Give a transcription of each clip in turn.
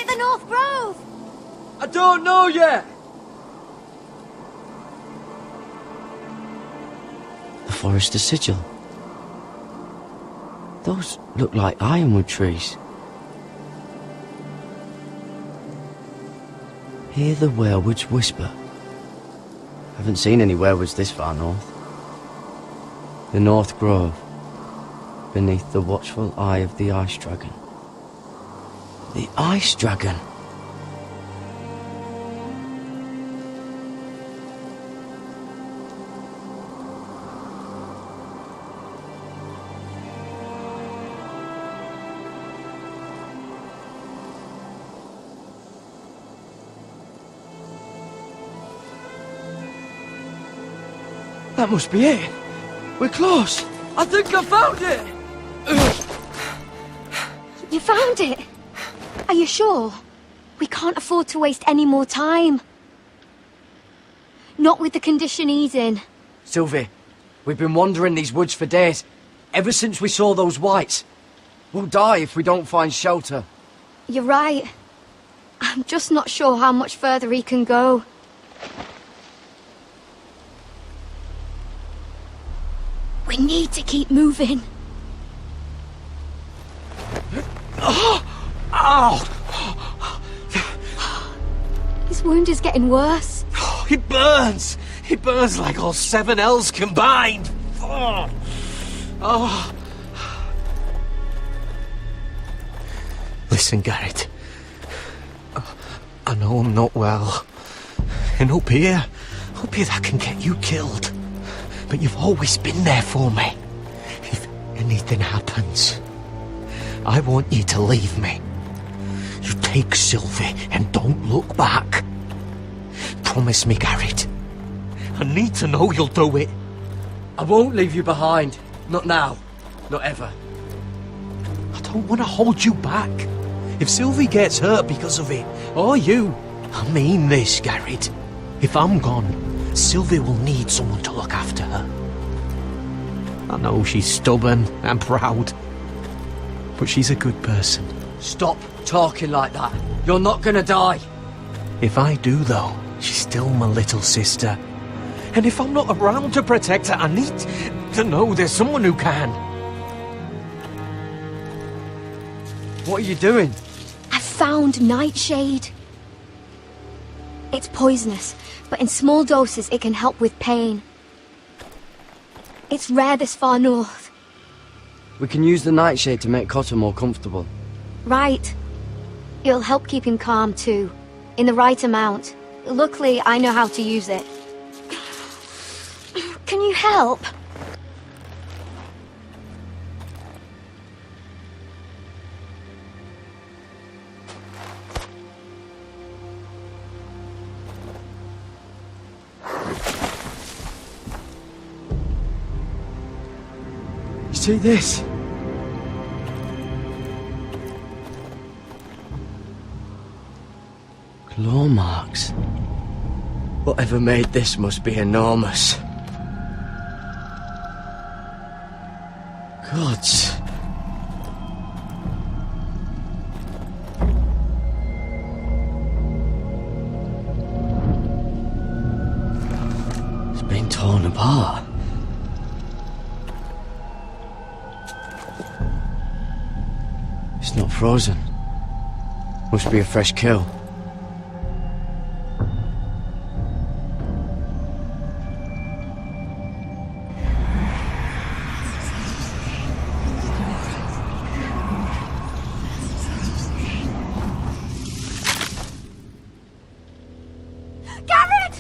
it the North Grove? I don't know yet! The Forester Sigil. Those look like ironwood trees. Hear the werewoods whisper. Haven't seen any werewoods this far north. The North Grove, beneath the watchful eye of the Ice Dragon. The Ice Dragon! That must be it. We're close. I think I found it! You found it? Are you sure? We can't afford to waste any more time. Not with the condition he's in. Sylvie, we've been wandering these woods for days. Ever since we saw those whites. We'll die if we don't find shelter. You're right. I'm just not sure how much further he can go. We need to keep moving. His wound is getting worse. He burns! He burns like all 7 elves combined! Oh. Listen, Garrett. I know I'm not well. And up here that can get you killed. But you've always been there for me. If anything happens, I want you to leave me. You take Sylvie and don't look back. Promise me, Garrett. I need to know you'll do it. I won't leave you behind. Not now. Not ever. I don't want to hold you back. If Sylvie gets hurt because of it, or you, I mean this, Garrett. If I'm gone, Sylvie will need someone to look after her. I know she's stubborn and proud, but she's a good person. Stop talking like that. You're not gonna die. If I do, though, she's still my little sister. And if I'm not around to protect her, I need to know there's someone who can. What are you doing? I found Nightshade. It's poisonous, but in small doses it can help with pain. It's rare this far north. We can use the nightshade to make Cotter more comfortable. Right. It'll help keep him calm too, in the right amount. Luckily, I know how to use it. Can you help? See this? Claw marks. Whatever made this must be enormous. Gods. It's been torn apart. It's not frozen. Must be a fresh kill. Garrett!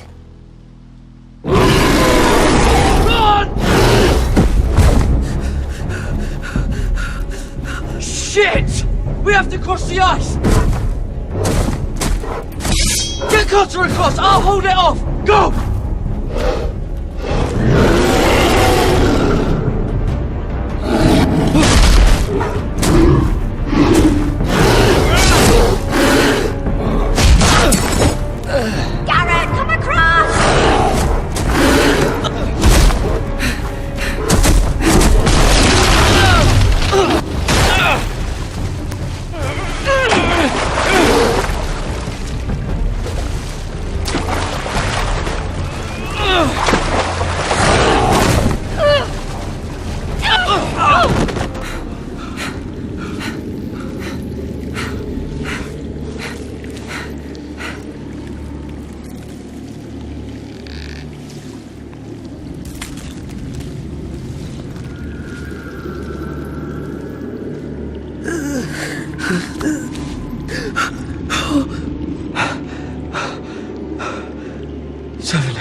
Shit! We have to cross the ice! Get Cotter across! I'll hold it off! Go! Garrett, come across!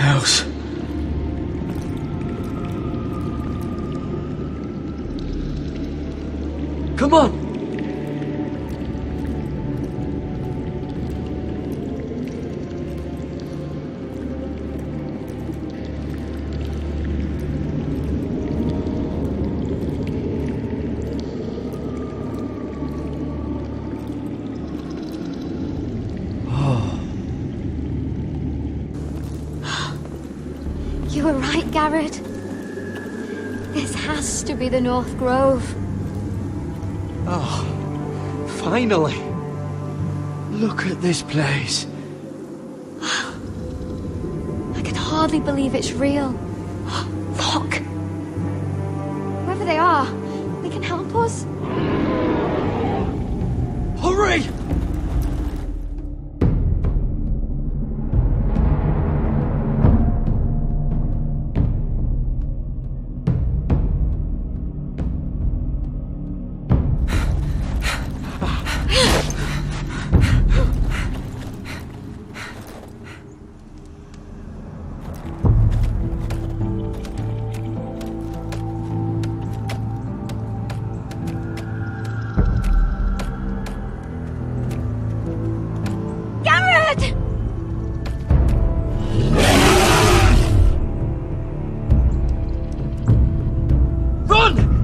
else. Come on! You were right, Garrett. This has to be the North Grove. Oh, finally. Look at this place. I can hardly believe it's real. Look! Whoever they are, they can help us. Hurry!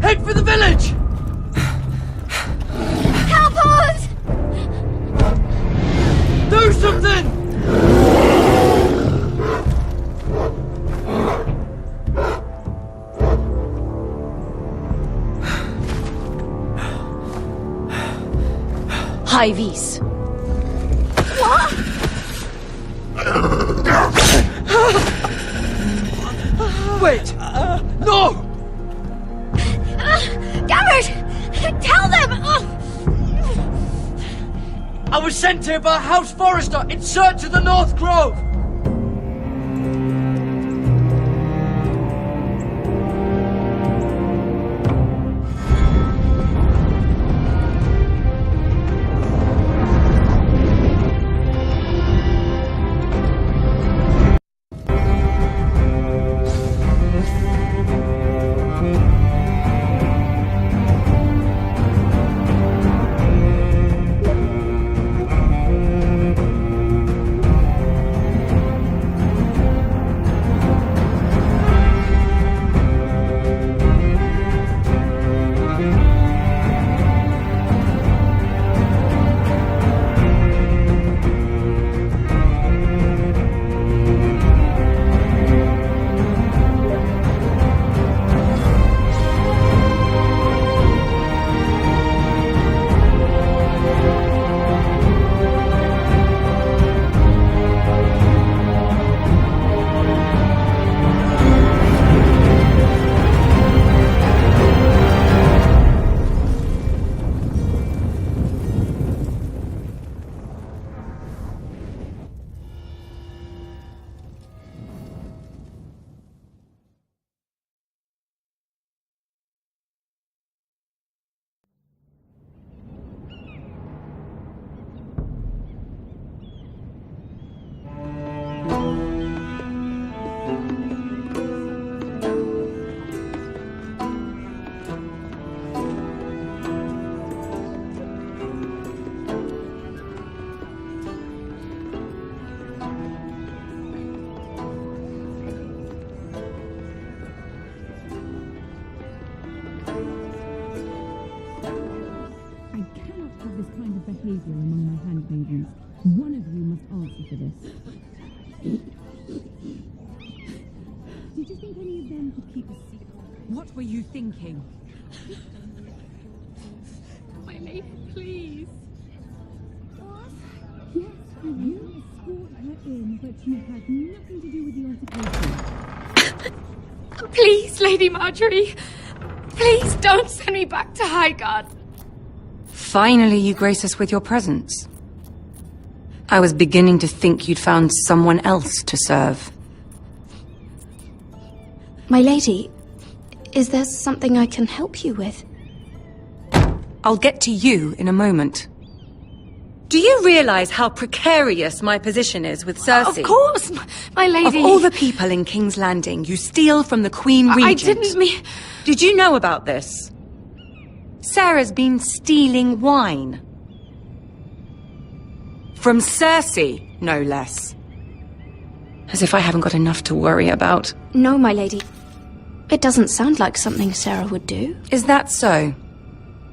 Head for the village! Help us! Do something! High vis. What? Wait! No! Garrett! Tell them! I was sent here by House Forrester in search of the North Grove! behavior among my handmaidens. One of you must answer for this. Did you think any of them could keep a secret? What were you thinking? My lady, please. Yes, you escort her in, but you had nothing to do with the altercation. Please, Lady Marjorie. Please don't send me back to Highgarden. Finally, you grace us with your presence. I was beginning to think you'd found someone else to serve. My lady, is there something I can help you with? I'll get to you in a moment. Do you realize how precarious my position is with Cersei? Of course, my lady. Of all the people in King's Landing, you steal from the Queen Regent. I didn't mean... Did you know about this? Sarah's been stealing wine. From Cersei, no less. As if I haven't got enough to worry about. No, my lady. It doesn't sound like something Sarah would do. Is that so?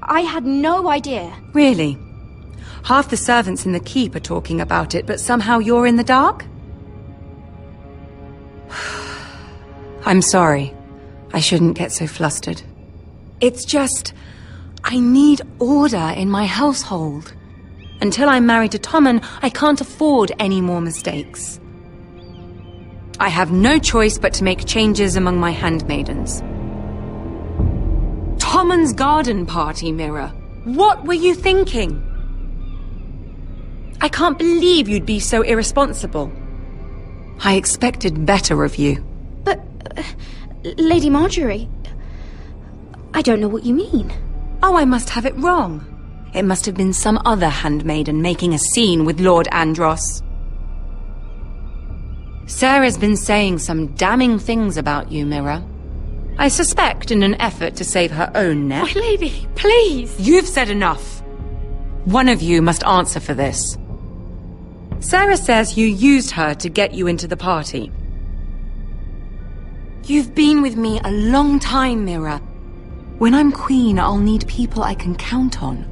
I had no idea. Really? Half the servants in the keep are talking about it, but somehow you're in the dark? I'm sorry. I shouldn't get so flustered. It's just... I need order in my household. Until I'm married to Tommen, I can't afford any more mistakes. I have no choice but to make changes among my handmaidens. Tommen's garden party, Mira. What were you thinking? I can't believe you'd be so irresponsible. I expected better of you. But, Lady Marjorie, I don't know what you mean. Oh, I must have it wrong. It must have been some other handmaiden making a scene with Lord Andros. Sarah's been saying some damning things about you, Mira. I suspect in an effort to save her own neck. My lady, please. You've said enough. One of you must answer for this. Sarah says you used her to get you into the party. You've been with me a long time, Mira. When I'm queen, I'll need people I can count on.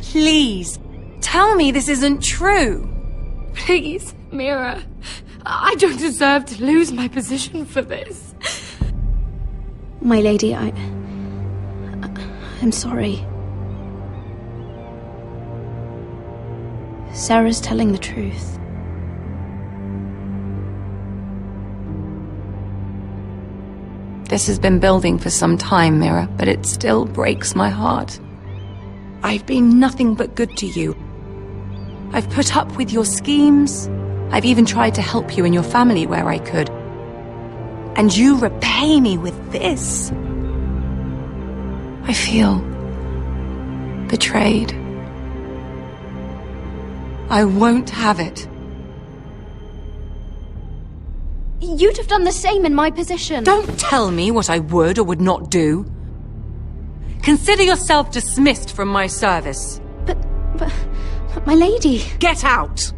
Please, tell me this isn't true. Please, Mira. I don't deserve to lose my position for this. My lady, I'm sorry. Sarah's telling the truth. This has been building for some time, Mira, but it still breaks my heart. I've been nothing but good to you. I've put up with your schemes. I've even tried to help you and your family where I could. And you repay me with this. I feel betrayed. I won't have it. You'd have done the same in my position. Don't tell me what I would or would not do. Consider yourself dismissed from my service. But my lady... Get out!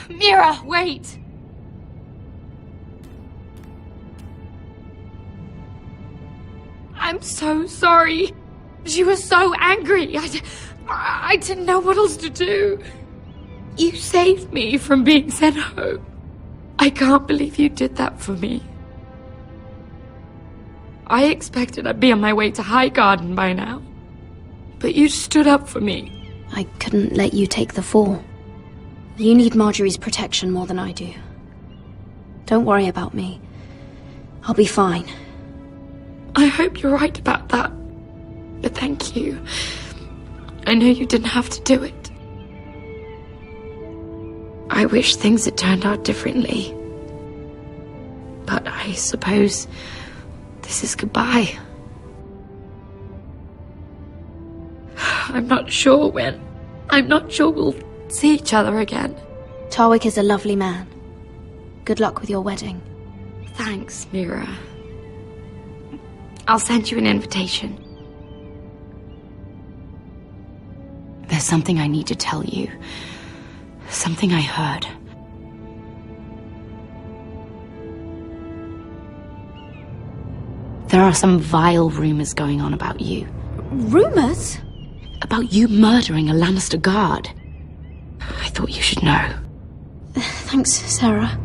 Mira, wait! I'm so sorry. She was so angry. I didn't know what else to do. You saved me from being sent home. I can't believe you did that for me. I expected I'd be on my way to Highgarden by now. But you stood up for me. I couldn't let you take the fall. You need Marjorie's protection more than I do. Don't worry about me. I'll be fine. I hope you're right about that. But thank you. I know you didn't have to do it. I wish things had turned out differently. But I suppose this is goodbye. I'm not sure when. I'm not sure we'll see each other again. Tarwick is a lovely man. Good luck with your wedding. Thanks, Mira. I'll send you an invitation. There's something I need to tell you. Something I heard. There are some vile rumors going on about you. Rumors? About you murdering a Lannister guard. I thought you should know. Thanks, Sarah.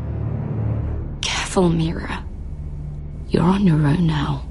Careful, Mira. You're on your own now.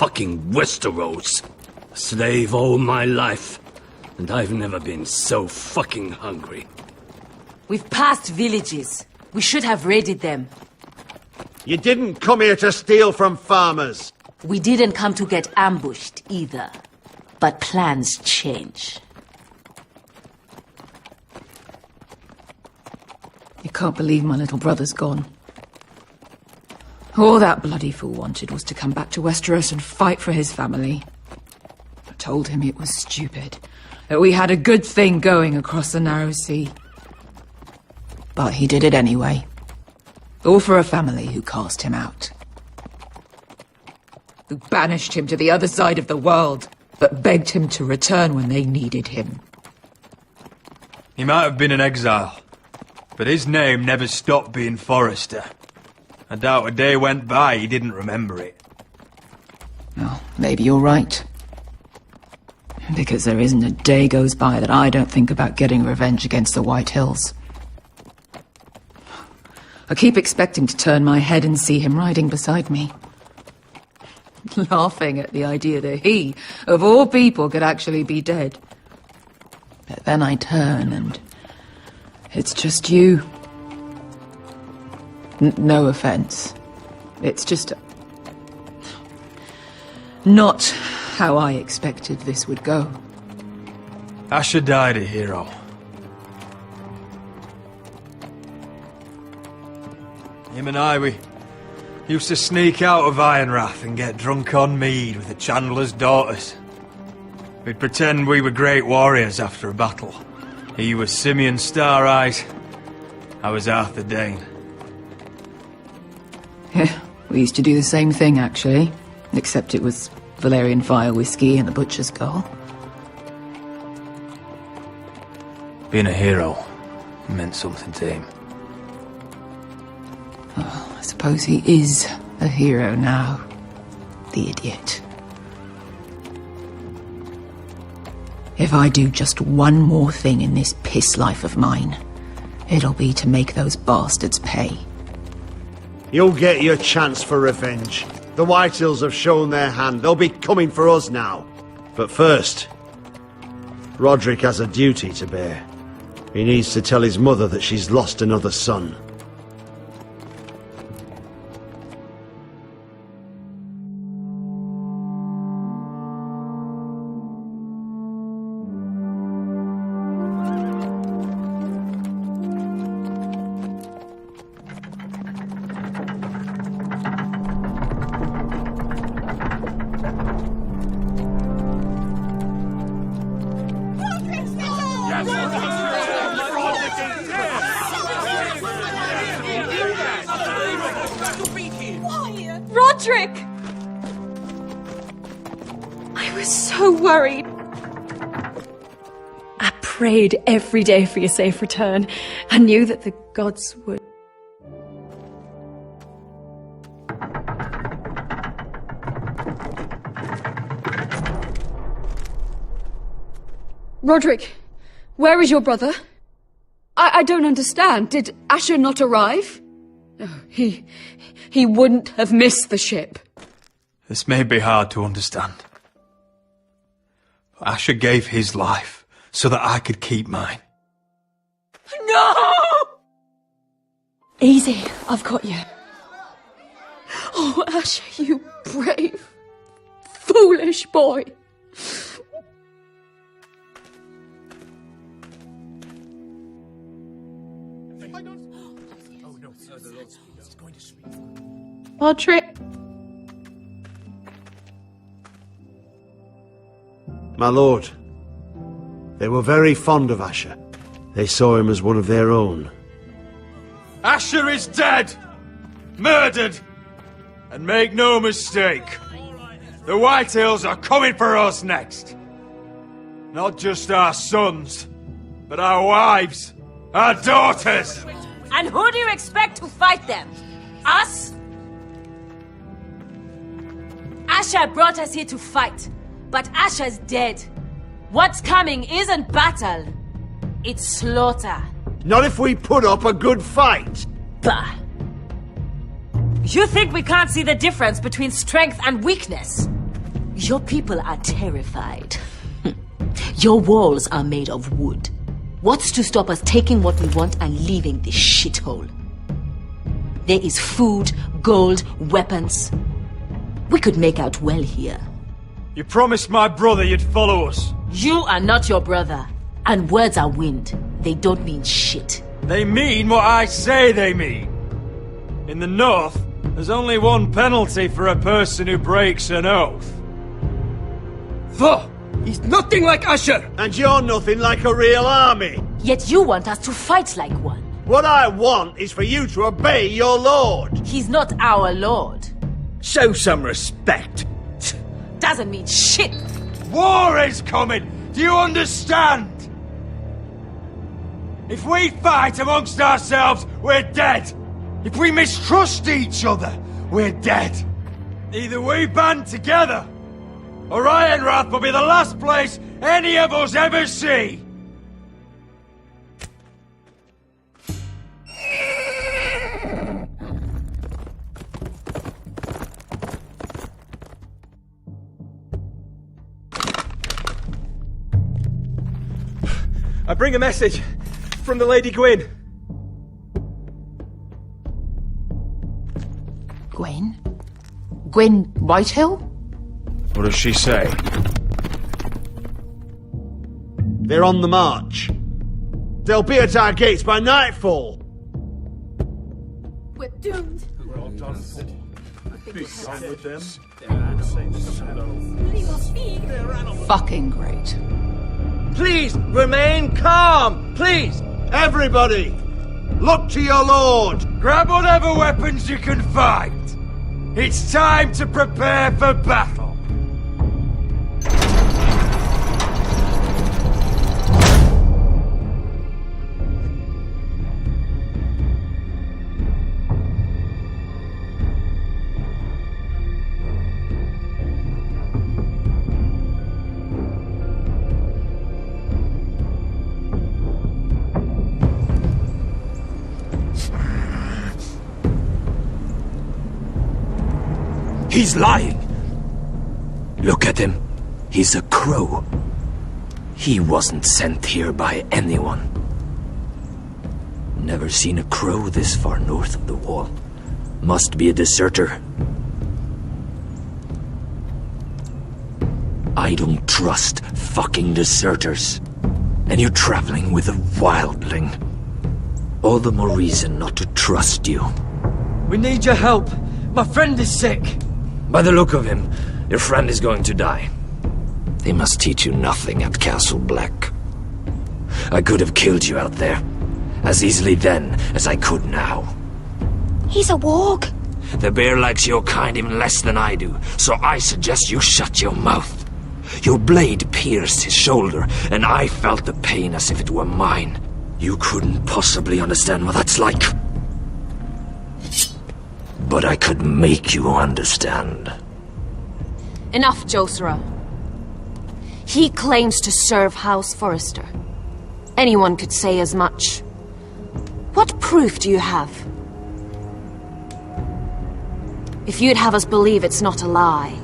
fucking Westeros. A slave all my life, and I've never been so fucking hungry. We've passed villages. We should have raided them. You didn't come here to steal from farmers. We didn't come to get ambushed either. But plans change. You can't believe my little brother's gone. All that bloody fool wanted was to come back to Westeros and fight for his family. I told him it was stupid, that we had a good thing going across the narrow sea. But he did it anyway. All for a family who cast him out. Who banished him to the other side of the world, but begged him to return when they needed him. He might have been in exile, but his name never stopped being Forrester. I doubt a day went by he didn't remember it. Well, maybe you're right. Because there isn't a day goes by that I don't think about getting revenge against the White Hills. I keep expecting to turn my head and see him riding beside me. Laughing at the idea that he, of all people, could actually be dead. But then I turn and it's just you. No offense. It's just not how I expected this would go. Asher died a hero. Him and I, we used to sneak out of Ironrath and get drunk on mead with the Chandler's daughters. We'd pretend we were great warriors after a battle. He was Simeon Star-Eyes. I was Arthur Dane. Yeah, we used to do the same thing, actually. Except it was Valerian fire whiskey and the butcher's girl. Being a hero meant something to him. Oh, I suppose he is a hero now. The idiot. If I do just one more thing in this piss life of mine, it'll be to make those bastards pay. You'll get your chance for revenge. The Whitehills have shown their hand. They'll be coming for us now. But first, Roderick has a duty to bear. He needs to tell his mother that she's lost another son. Roderick! I was so worried. I prayed every day for your safe return. I knew that the gods would. Roderick, where is your brother? I don't understand. Did Asher not arrive? Oh, he wouldn't have missed the ship. This may be hard to understand. But Asher gave his life so that I could keep mine. No! Easy, I've got you. Oh, Asher, you brave, foolish boy. Roderick. My lord, they were very fond of Asher. They saw him as one of their own. Asher is dead! Murdered! And make no mistake, the Whitehills are coming for us next. Not just our sons, but our wives, our daughters! And who do you expect to fight them? Us? Asher brought us here to fight, but Asher's dead. What's coming isn't battle, it's slaughter. Not if we put up a good fight. Bah! You think we can't see the difference between strength and weakness? Your people are terrified. Your walls are made of wood. What's to stop us taking what we want and leaving this shithole? There is food, gold, weapons. We could make out well here. You promised my brother you'd follow us. You are not your brother. And words are wind. They don't mean shit. They mean what I say they mean. In the North, there's only one penalty for a person who breaks an oath. He's nothing like Asher! And you're nothing like a real army. Yet you want us to fight like one. What I want is for you to obey your lord. He's not our lord. Show some respect. Doesn't mean shit. War is coming! Do you understand? If we fight amongst ourselves, we're dead. If we mistrust each other, we're dead. Either we band together, or Ironrath will be the last place any of us ever see. I bring a message from the Lady Gwyn. Gwyn? Gwyn Whitehill? What does she say? They're on the march. They'll be at our gates by nightfall. We're doomed. Fucking great. Please, remain calm! Please! Everybody, look to your lord. Grab whatever weapons you can find. It's time to prepare for battle. He's lying! Look at him. He's a crow. He wasn't sent here by anyone. Never seen a crow this far north of the wall. Must be a deserter. I don't trust fucking deserters. And you're traveling with a wildling. All the more reason not to trust you. We need your help. My friend is sick. By the look of him, your friend is going to die. They must teach you nothing at Castle Black. I could have killed you out there, as easily then as I could now. He's a warg. The bear likes your kind even less than I do, so I suggest you shut your mouth. Your blade pierced his shoulder, and I felt the pain as if it were mine. You couldn't possibly understand what that's like. But I could make you understand. Enough, Josera. He claims to serve House Forrester. Anyone could say as much. What proof do you have? If you'd have us believe it's not a lie.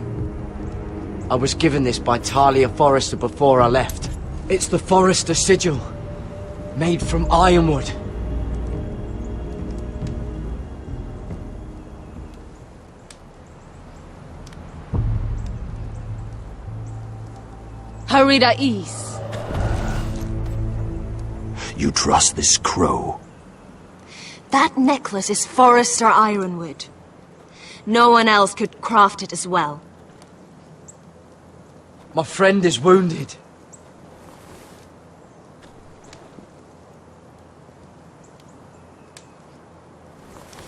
I was given this by Talia Forrester before I left. It's the Forrester sigil, made from ironwood. Harida East. You trust this crow? That necklace is Forrester ironwood. No one else could craft it as well. My friend is wounded.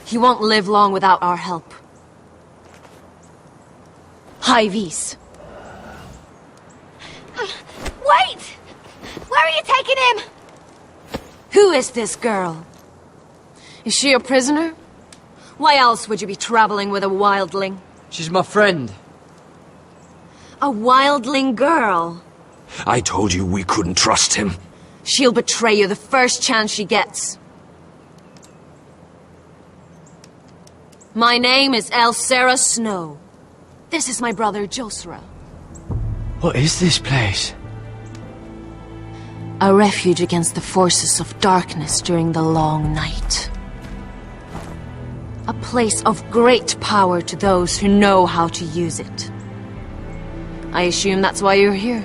He won't live long without our help. Hyvis. Wait! Where are you taking him? Who is this girl? Is she a prisoner? Why else would you be traveling with a wildling? She's my friend. A wildling girl? I told you we couldn't trust him. She'll betray you the first chance she gets. My name is Elsera Snow. This is my brother, Josera. What is this place? A refuge against the forces of darkness during the long night. A place of great power to those who know how to use it. I assume that's why you're here.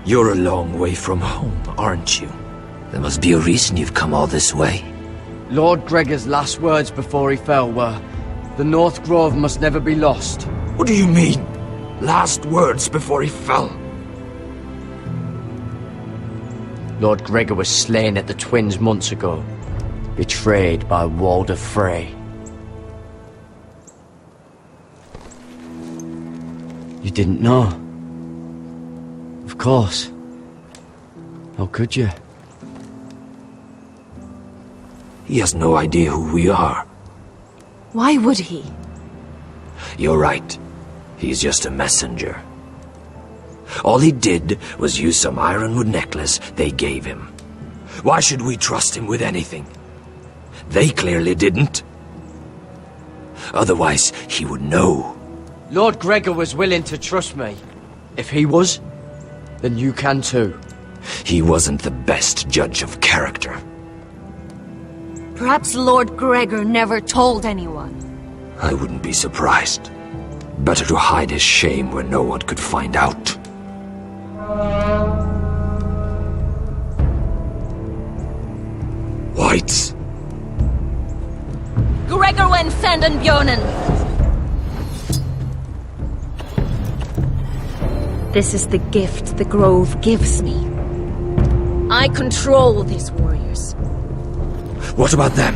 You're a long way from home, aren't you? There must be a reason you've come all this way. Lord Gregor's last words before he fell were, "The North Grove must never be lost." What do you mean? Last words before he fell? Lord Gregor was slain at the Twins months ago, betrayed by Walder Frey. You didn't know? Of course. How could you? He has no idea who we are. Why would he? You're right. He's just a messenger. All he did was use some ironwood necklace they gave him. Why should we trust him with anything? They clearly didn't. Otherwise, he would know. Lord Gregor was willing to trust me. If he was, then you can too. He wasn't the best judge of character. Perhaps Lord Gregor never told anyone. I wouldn't be surprised. Better to hide his shame where no one could find out. Whites. Gregor went Fanden Björnen. This is the gift the Grove gives me. I control these warriors. What about them?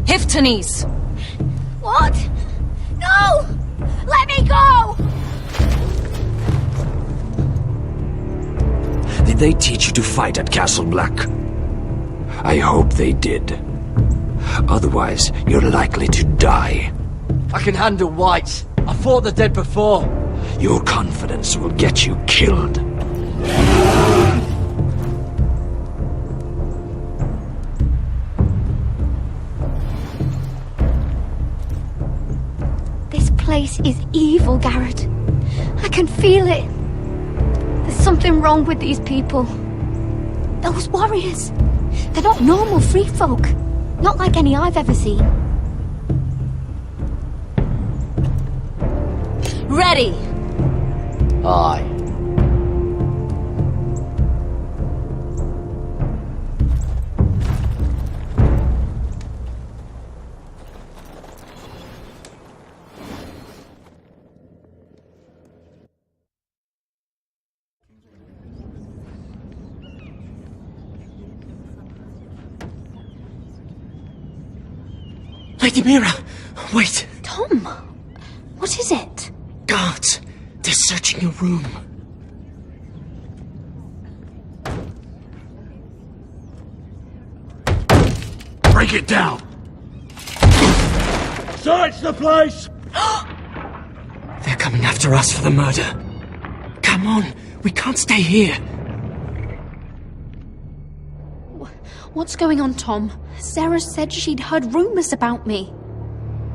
Hiftanes! What? No! Let me go! Did they teach you to fight at Castle Black? I hope they did. Otherwise, you're likely to die. I can handle whites. I fought the dead before. Your confidence will get you killed. This place is evil, Garrett. I can feel it. There's something wrong with these people. Those warriors. They're not normal free folk. Not like any I've ever seen. Ready! Aye. Lady Mira! Wait! Tom! What is it? Guards! They're searching your room. Break it down! Search the place! They're coming after us for the murder. Come on, we can't stay here. What's going on, Tom? Sarah said she'd heard rumors about me.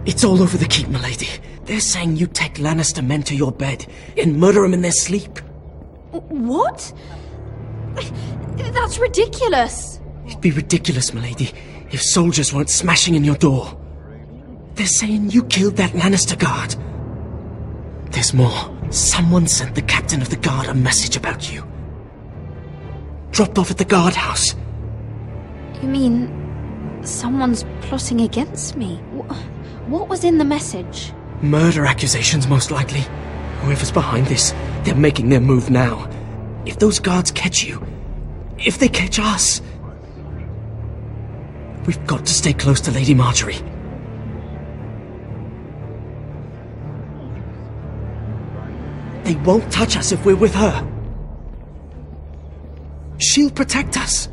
It's all over the keep, milady. They're saying you take Lannister men to your bed and murder them in their sleep. What? That's ridiculous. It'd be ridiculous, milady, if soldiers weren't smashing in your door. They're saying you killed that Lannister guard. There's more. Someone sent the captain of the guard a message about you. Dropped off at the guardhouse. You mean someone's plotting against me? What was in the message? Murder accusations, most likely. Whoever's behind this, they're making their move now. If those guards catch you, if they catch us, we've got to stay close to Lady Marjorie. They won't touch us if we're with her. She'll protect us.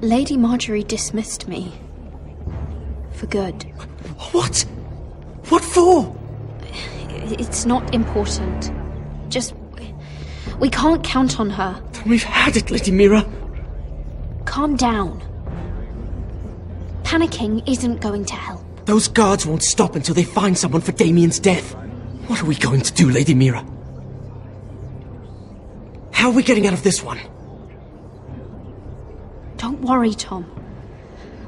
Lady Marjorie dismissed me. For good. What? What for? It's not important. Just... we can't count on her. Then we've had it, Lady Mira. Calm down. Panicking isn't going to help. Those guards won't stop until they find someone for Damien's death. What are we going to do, Lady Mira? How are we getting out of this one? Don't worry, Tom.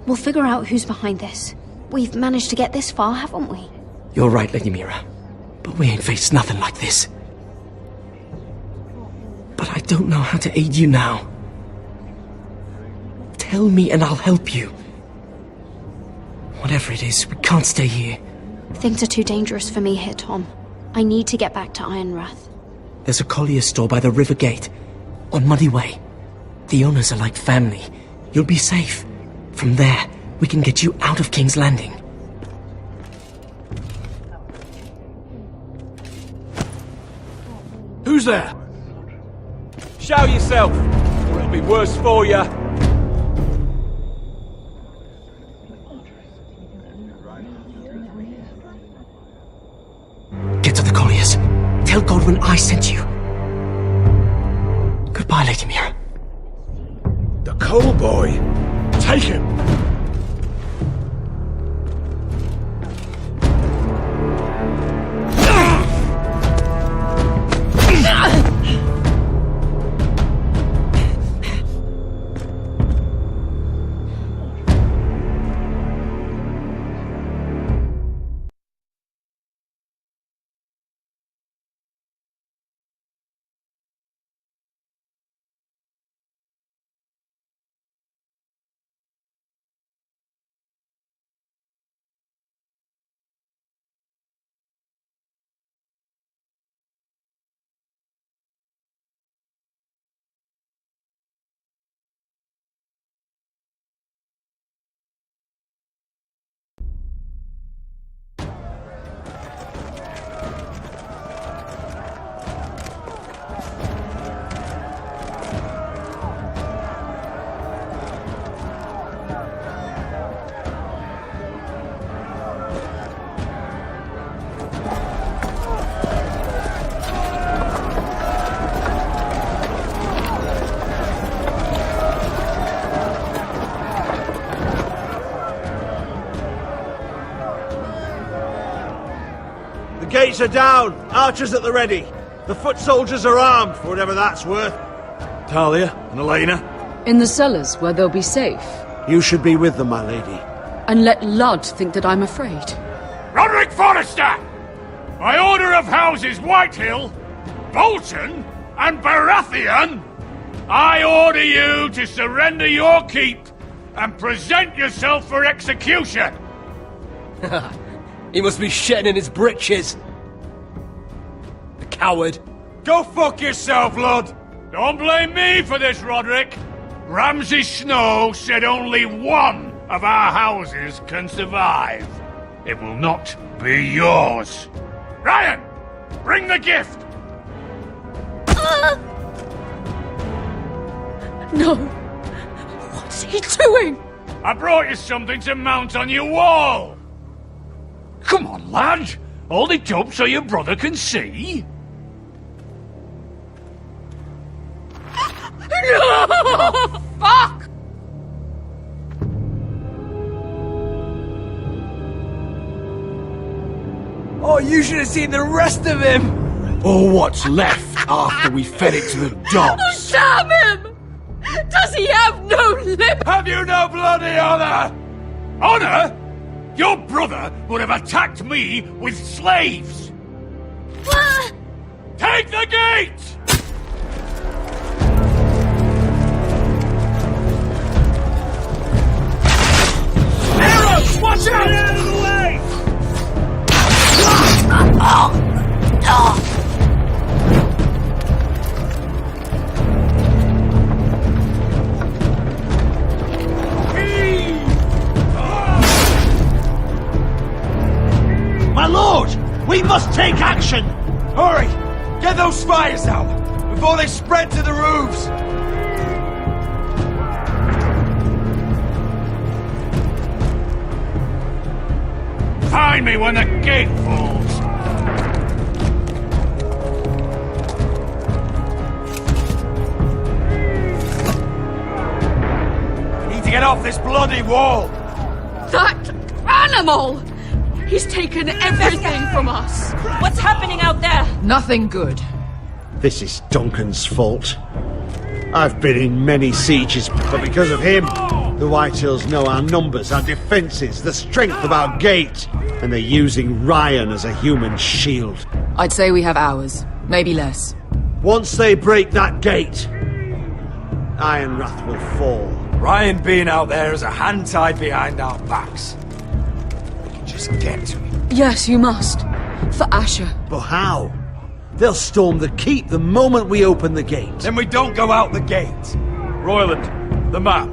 We'll figure out who's behind this. We've managed to get this far, haven't we? You're right, Lady Mira. But we ain't faced nothing like this. But I don't know how to aid you now. Tell me and I'll help you. Whatever it is, we can't stay here. Things are too dangerous for me here, Tom. I need to get back to Ironrath. There's a collier store by the river gate, on Muddy Way. The owners are like family. You'll be safe. From there, we can get you out of King's Landing. Who's there? Show yourself, or it'll be worse for you. Get to the colliers. Tell Godwin I sent you. Goodbye, Lady Mira. The coal boy. Take him. The gates are down. Archers at the ready. The foot soldiers are armed, for whatever that's worth. Talia and Elena? In the cellars, where they'll be safe. You should be with them, my lady. And let Ludd think that I'm afraid. Roderick Forrester! By order of Houses Whitehill, Bolton, and Baratheon, I order you to surrender your keep and present yourself for execution! He must be shitting in his britches. The coward. Go fuck yourself, lad! Don't blame me for this, Roderick. Ramsay Snow said only one of our houses can survive. It will not be yours. Ryan, bring the gift! No! What's he doing? I brought you something to mount on your wall. Come on, lad. Hold it up so your brother can see. No! Fuck! Oh, you should have seen the rest of him! Or what's left after we fed it to the dogs. Damn him! Does he have no lip? Have you no bloody honor? Honor? Your brother would have attacked me with slaves! Take the gate! Arrows! Watch out! Get out of the way! My lord! We must take action! Hurry! Get those spires out before they spread to the roofs! Find me when the gate falls! I need to get off this bloody wall! That animal! He's taken everything from us! What's happening out there? Nothing good. This is Duncan's fault. I've been in many sieges, but because of him, the Whitehills know our numbers, our defences, the strength of our gate, and they're using Ryan as a human shield. I'd say we have hours, maybe less. Once they break that gate, Ironwrath will fall. Ryan being out there is a hand tied behind our backs. We can just get to him. Yes, you must. For Asher. But how? They'll storm the keep the moment we open the gate. Then we don't go out the gate. Royland, the map.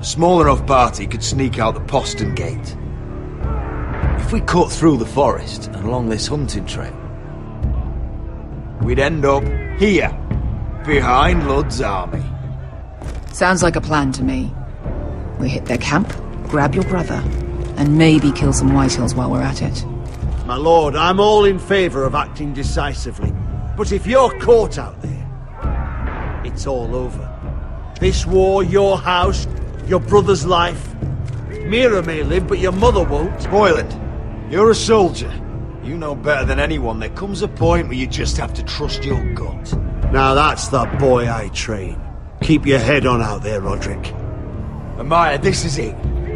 A small enough party could sneak out the postern gate. If we cut through the forest and along this hunting trail, we'd end up here, behind Ludd's army. Sounds like a plan to me. We hit their camp, grab your brother, and maybe kill some Whitehills while we're at it. My lord, I'm all in favour of acting decisively. But if you're caught out there, it's all over. This war, your house, your brother's life. Mira may live, but your mother won't. Boyland, you're a soldier. You know better than anyone there comes a point where you just have to trust your gut. Now that's the boy I train. Keep your head on out there, Roderick. Amaya, this is it.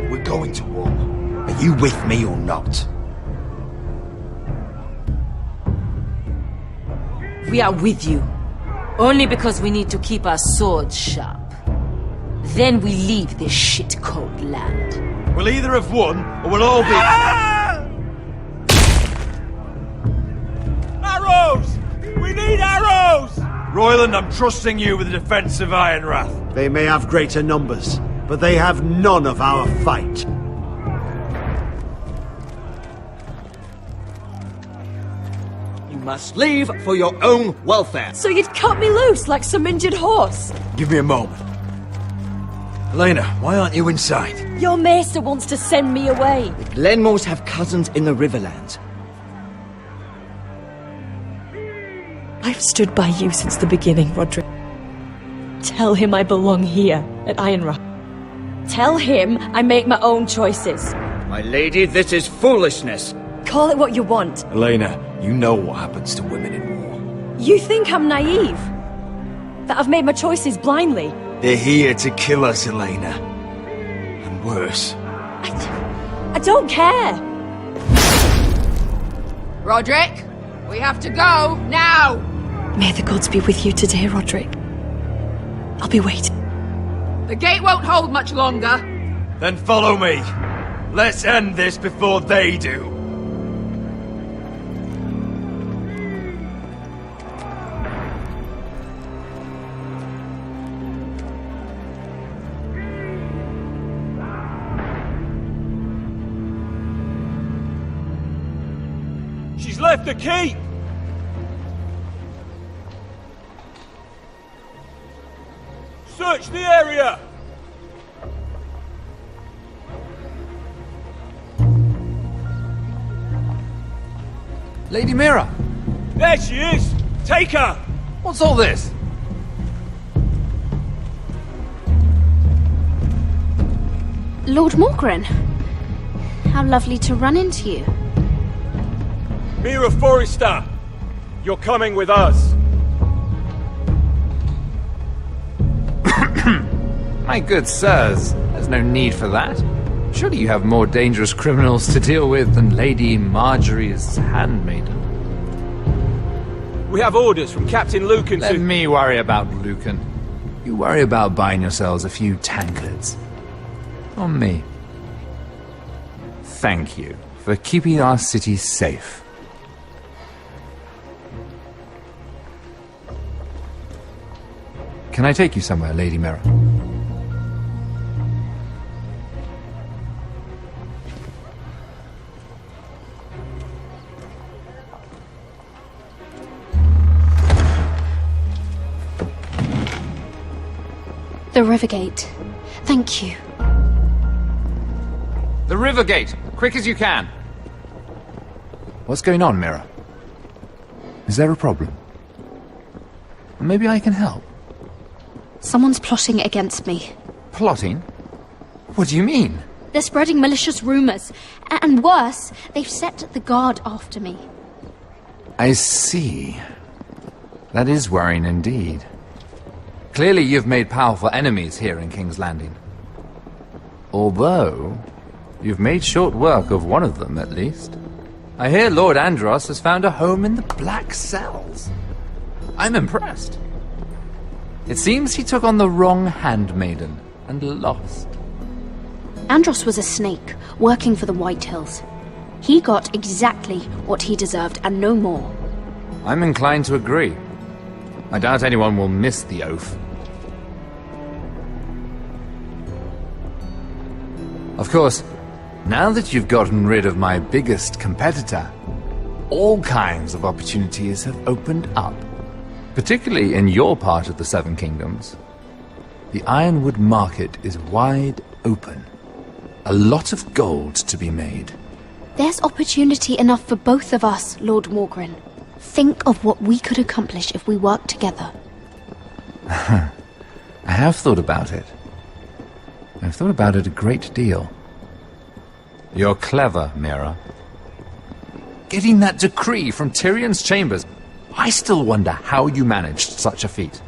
We're going to war. Are you with me or not? We are with you. Only because we need to keep our swords sharp. Then we leave this shit-cold land. We'll either have won, or we'll all be... Arrows! We need arrows! Royland, I'm trusting you with the defense of Ironwrath. They may have greater numbers, but they have none of our fight. You must leave for your own welfare. So you'd cut me loose like some injured horse? Give me a moment. Elena, why aren't you inside? Your maester wants to send me away. The Glenmores have cousins in the Riverlands. I've stood by you since the beginning, Roderick. Tell him I belong here, at Ironwrath. Tell him I make my own choices. My lady, this is foolishness. Call it what you want. Elena, you know what happens to women in war. You think I'm naive? That I've made my choices blindly? They're here to kill us, Elena. And worse. I don't care. Roderick, we have to go, now! May the gods be with you today, Roderick. I'll be waiting. The gate won't hold much longer. Then follow me. Let's end this before they do. She's left the keep! Search the area! Lady Mira! There she is! Take her! What's all this? Lord Morgren. How lovely to run into you. Mira Forrester! You're coming with us! My good sirs, there's no need for that. Surely you have more dangerous criminals to deal with than Lady Marjorie's handmaiden. We have orders from Captain Lucan to... Let me worry about Lucan. You worry about buying yourselves a few tankards. On me. Thank you for keeping our city safe. Can I take you somewhere, Lady Mira? The Rivergate. Thank you. The Rivergate! Quick as you can! What's going on, Mira? Is there a problem? Maybe I can help. Someone's plotting against me. Plotting? What do you mean? They're spreading malicious rumors. And worse, they've set the guard after me. I see. That is worrying indeed. Clearly you've made powerful enemies here in King's Landing. Although, you've made short work of one of them, at least. I hear Lord Andros has found a home in the Black Cells. I'm impressed. It seems he took on the wrong handmaiden and lost. Andros was a snake, working for the White Hills. He got exactly what he deserved, and no more. I'm inclined to agree. I doubt anyone will miss the oath. Of course, now that you've gotten rid of my biggest competitor, all kinds of opportunities have opened up. Particularly in your part of the Seven Kingdoms. The Ironwood market is wide open. A lot of gold to be made. There's opportunity enough for both of us, Lord Morgren. Think of what we could accomplish if we worked together. I have thought about it. I've thought about it a great deal. You're clever, Mira. Getting that decree from Tyrion's chambers, I still wonder how you managed such a feat.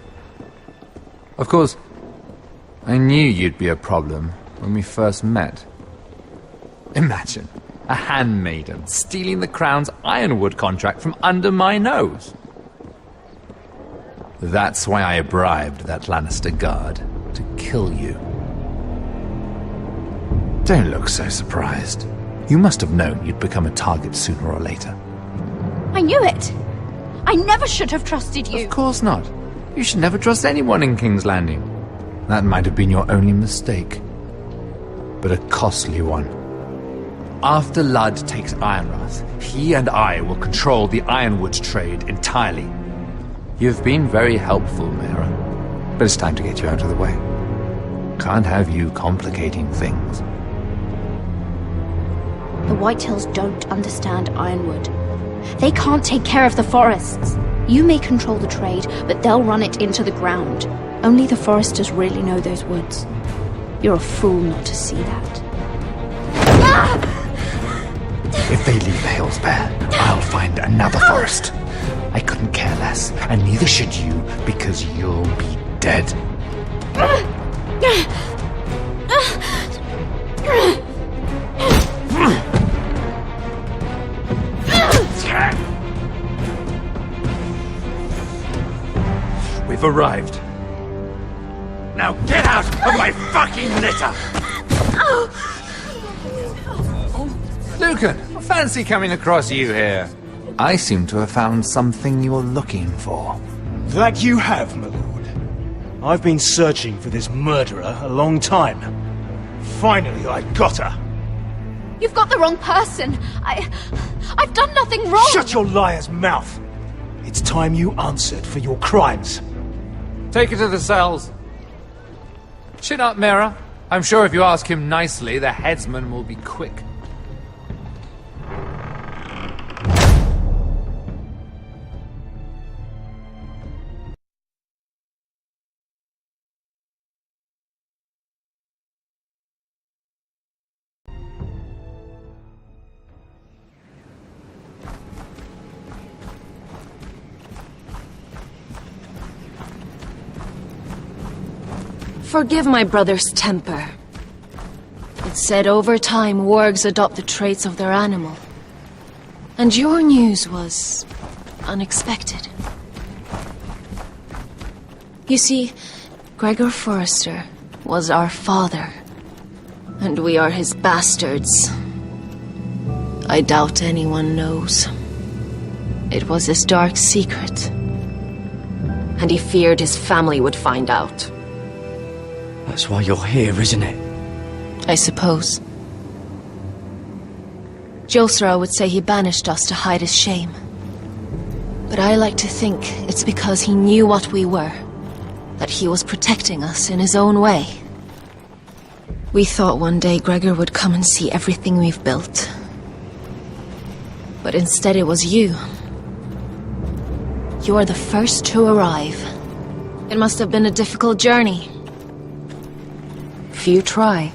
Of course, I knew you'd be a problem when we first met. Imagine a handmaiden stealing the Crown's Ironwood contract from under my nose. That's why I bribed that Lannister guard to kill you. Don't look so surprised. You must have known you'd become a target sooner or later. I knew it! I never should have trusted you! Of course not. You should never trust anyone in King's Landing. That might have been your only mistake. But a costly one. After Ludd takes Ironrath, he and I will control the Ironwood trade entirely. You've been very helpful, Mira. But it's time to get you out of the way. Can't have you complicating things. The White Hills don't understand Ironwood. They can't take care of the forests. You may control the trade, but they'll run it into the ground. Only the foresters really know those woods. You're a fool not to see that. If they leave the hills bare, I'll find another forest. I couldn't care less, and neither should you, because you'll be dead. We've arrived. Now get out of my fucking litter! Lucan, fancy coming across you here. I seem to have found something you're looking for. That you have, my lord. I've been searching for this murderer a long time. Finally, I got her. You've got the wrong person. I've done nothing wrong. Shut your liar's mouth. It's time you answered for your crimes. Take her to the cells. Chin up, Mira. I'm sure if you ask him nicely, the headsman will be quick. Forgive my brother's temper. It's said over time wargs adopt the traits of their animal. And your news was unexpected. You see, Gregor Forrester was our father, and we are his bastards. I doubt anyone knows. It was his dark secret, and he feared his family would find out. That's why you're here, isn't it? I suppose. Josra would say he banished us to hide his shame. But I like to think it's because he knew what we were, that he was protecting us in his own way. We thought one day Gregor would come and see everything we've built. But instead it was you. You are the first to arrive. It must have been a difficult journey. Few try.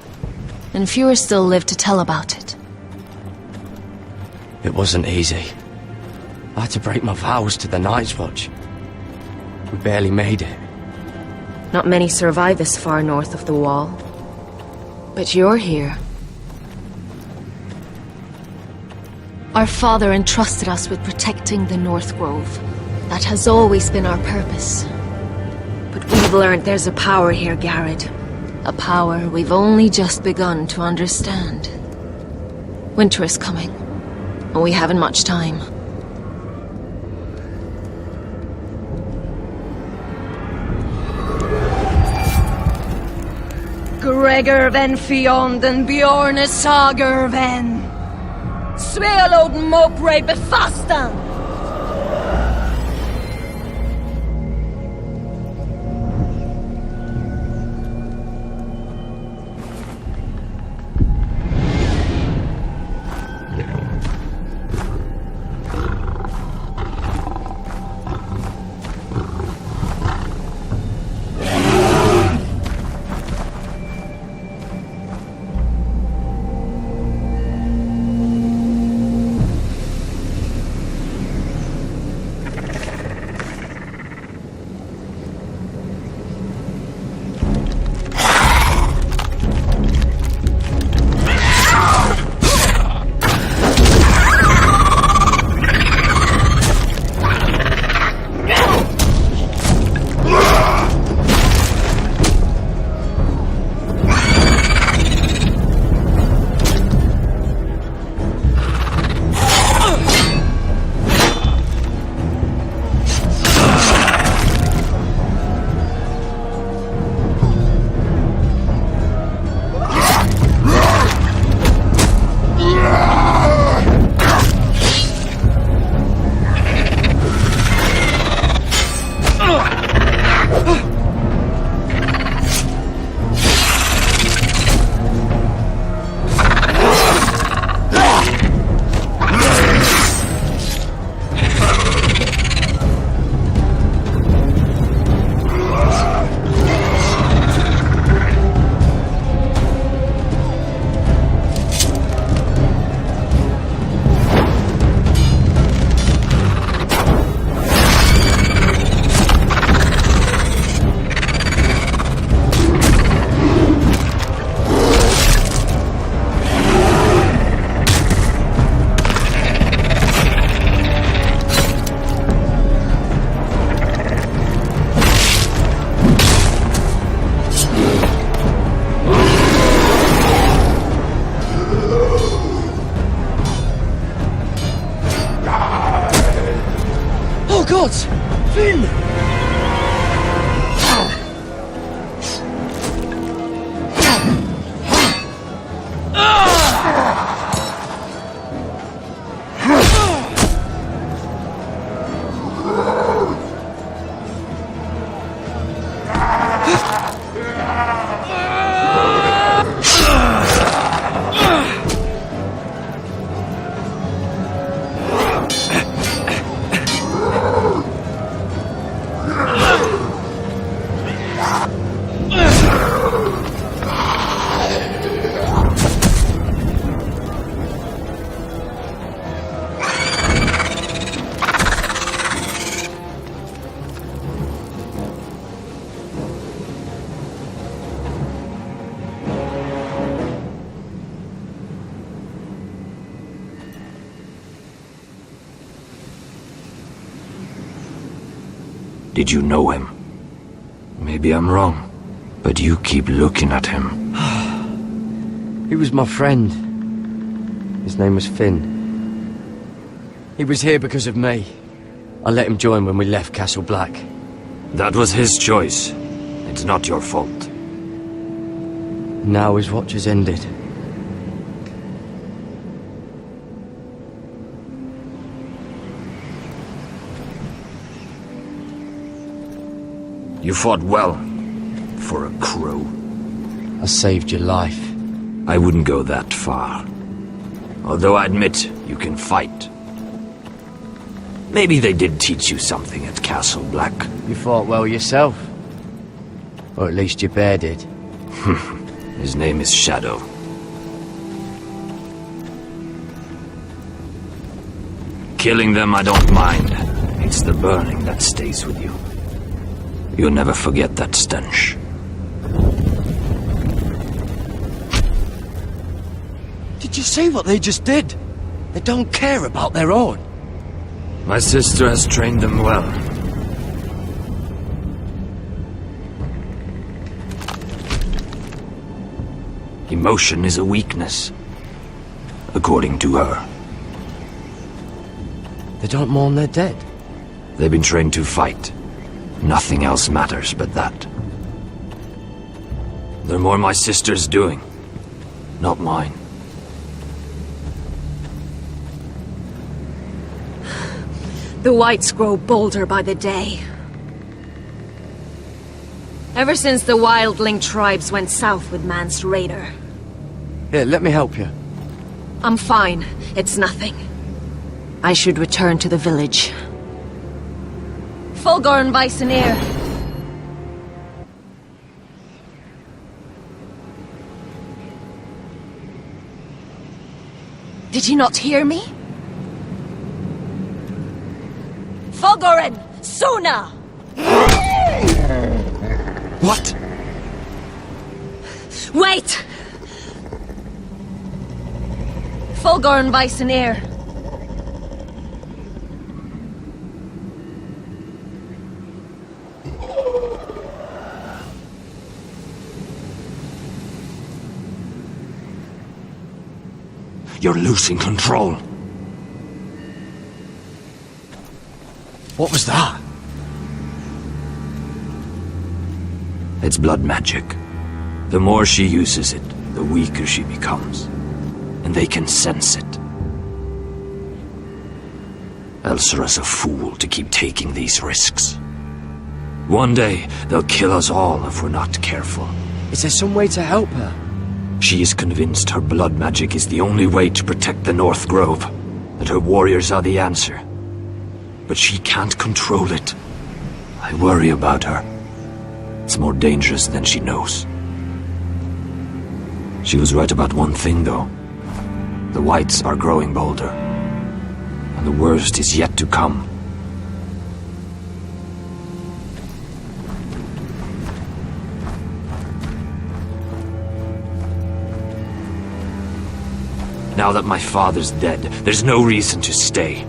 and fewer still live to tell about it. It wasn't easy. I had to break my vows to the Night's Watch. We barely made it. Not many survive this far north of the Wall. But you're here. Our father entrusted us with protecting the North Grove. That has always been our purpose. But we've learned there's a power here, Garrett. A power we've only just begun to understand. Winter is coming, and we haven't much time. Gregor ven Fionden Bjorne Sager ven Svealoden Mopre befastan. gods! Finn! Did you know him? Maybe I'm wrong, but you keep looking at him. He was my friend. His name was Finn. He was here because of me. I let him join when we left Castle Black. That was his choice. It's not your fault. Now his watch has ended. You fought well, for a crow. I saved your life. I wouldn't go that far. Although I admit, you can fight. Maybe they did teach you something at Castle Black. You fought well yourself. Or at least your bear did. His name is Shadow. Killing them I don't mind. It's the burning that stays with you. You'll never forget that stench. Did you see what they just did? They don't care about their own. My sister has trained them well. Emotion is a weakness, according to her. They don't mourn their dead. They've been trained to fight. Nothing else matters but that. They're more my sister's doing, not mine. The whites grow bolder by the day. Ever since the wildling tribes went south with Man's raider. Here, let me help you. I'm fine. It's nothing. I should return to the village. Fulgorn Weissenir. Did you not hear me? Fulgoren! Suna! What? Wait! Fulgorn Weissenir. You're losing control. What was that? It's blood magic. The more she uses it, the weaker she becomes. And they can sense it. Elsera's a fool to keep taking these risks. One day, they'll kill us all if we're not careful. Is there some way to help her? She is convinced her blood magic is the only way to protect the North Grove, that her warriors are the answer. But she can't control it. I worry about her. It's more dangerous than she knows. She was right about one thing, though. The whites are growing bolder. And the worst is yet to come. Now that my father's dead, there's no reason to stay.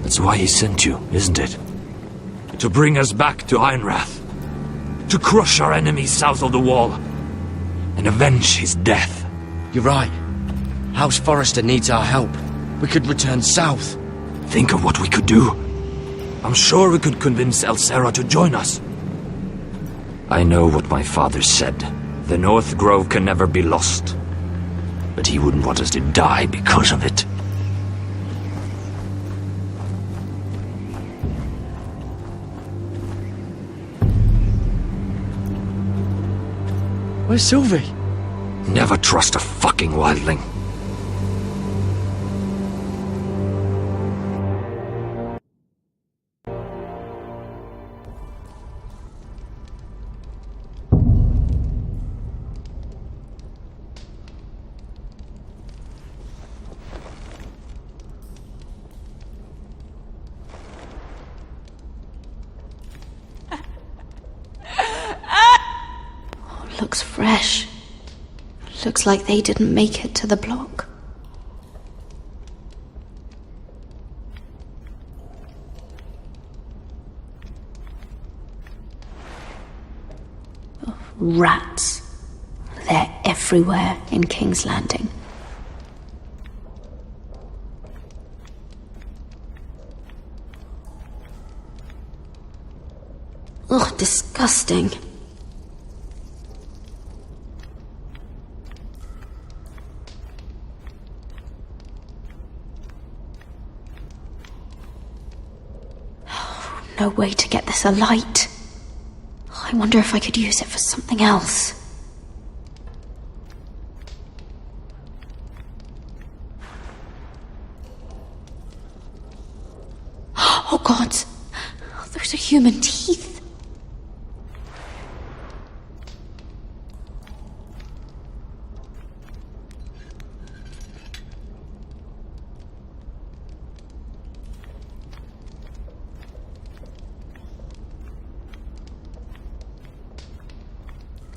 That's why he sent you, isn't it? To bring us back to Ironrath. To crush our enemies south of the wall. And avenge his death. You're right. House Forrester needs our help. We could return south. Think of what we could do. I'm sure we could convince Elsera to join us. I know what my father said. The North Grove can never be lost. But he wouldn't want us to die because of it. Where's Sylvie? Never trust a fucking wildling. Looks fresh. Looks like they didn't make it to the block. Oh, rats. They're everywhere in King's Landing. Ugh, disgusting. No way to get this alight. I wonder if I could use it for something else. Oh God! Those are human teeth.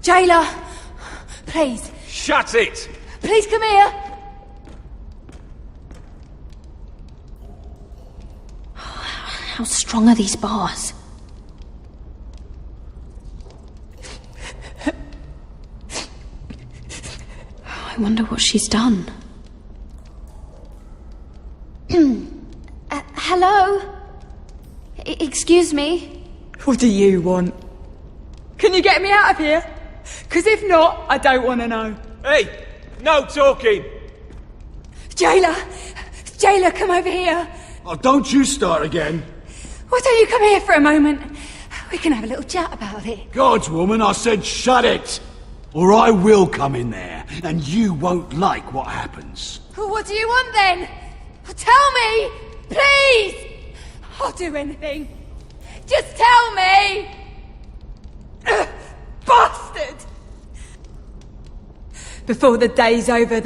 Jailer! Please. Shut it! Please come here! How strong are these bars? I wonder what she's done. Hello? Excuse me? What do you want? Can you get me out of here? Because if not, I don't want to know. Hey! No talking! Jailer! Jailer, come over here! Oh, don't you start again. Why don't you come here for a moment? We can have a little chat about it. Gods, woman, I said shut it! Or I will come in there, and you won't like what happens. Well, what do you want then? Tell me! Please! I'll do anything. Just tell me! Bastard! Before the day's over...